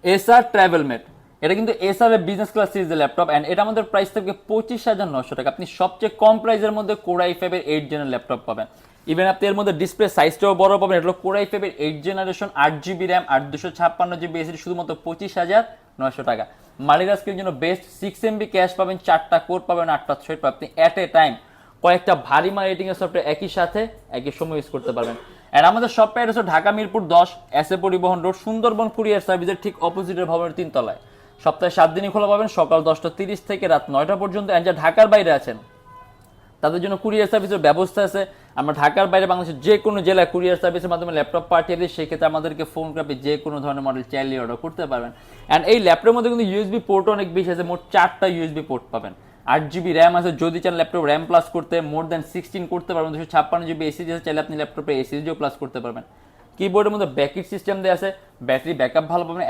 এসার ট্রাভেলমেট, এটা কিন্তু এসার বিজনেস ক্লাস সিরিজের ল্যাপটপ এন্ড এটা আমাদের প্রাইস থাকবে 25,900 টাকা। আপনি সবচেয়ে কম প্রাইসের মধ্যে কোর i5 এর 8 জেনারেল ল্যাপটপ পাবেন। ইভেন আপনি এর মধ্যে ডিসপ্লে সাইজটাও বড় পাবেন। এটা হলো কোর i5 এর 8 জেনারেশন, 8 জিবি র্যাম আর 256 জিবি এসএসডি, শুধুমাত্র 25,900 টাকা। মাল্টিটাস্কের জন্য বেস্ট 6 MB ক্যাশ পাবেন, 4টা কোর পাবেন, 8টা থ্রেড পাবেন। আপনি এট এ টাইম কয়েকটা ভারী মাল এডিটিং এর সফটওয়্যার একই সাথে একই সময় ইউজ করতে পারবেন। আর আমাদের শপ অ্যাড্রেস হচ্ছে ঢাকা মিরপুর 10, এসএ পরিবহন রোড, সুন্দরবন কুরিয়ার সার্ভিসের ঠিক অপোজিটের ভবনের 3 তলায়। সপ্তাহে 7 দিনই খোলা পাবেন, সকাল 10টা 30 থেকে রাত 9টা পর্যন্ত। এন্ড যারা ঢাকার বাইরে আছেন তাদের জন্য কুরিয়ার সার্ভিসের ব্যবস্থা আছে। আমরা ঢাকার বাইরে বাংলাদেশের যে কোনো জেলায় কুরিয়ার সার্ভিসের মাধ্যমে ল্যাপটপ পাঠিয়ে দিই, সেক্ষেত্রে আমাদেরকে ফোন করে আপনি যে কোনো ধরনের মডেল চাইলে অর্ডার করতে পারবেন। অ্যান্ড এই ল্যাপটপের মধ্যে কিন্তু ইউএসবি পোর্ট অনেক বেশি আছে, মোট 4টা ইউএসবি পোর্ট পাবেন। 8 জিবি র্যাম আছে, যদি চান ল্যাপটপ র্যাম প্লাস করতে মোর দ্যান 16 করতে পারবেন। 256 জিবি এসএসডি আছে, চাইলে আপনি ল্যাপটপে এসএসডিও প্লাস করতে পারবেন। কিবোর্ডের মধ্যে ব্যাকইট সিস্টেম দেওয়া আছে, ব্যাটারি ব্যাকআপ ভালো পাবেন।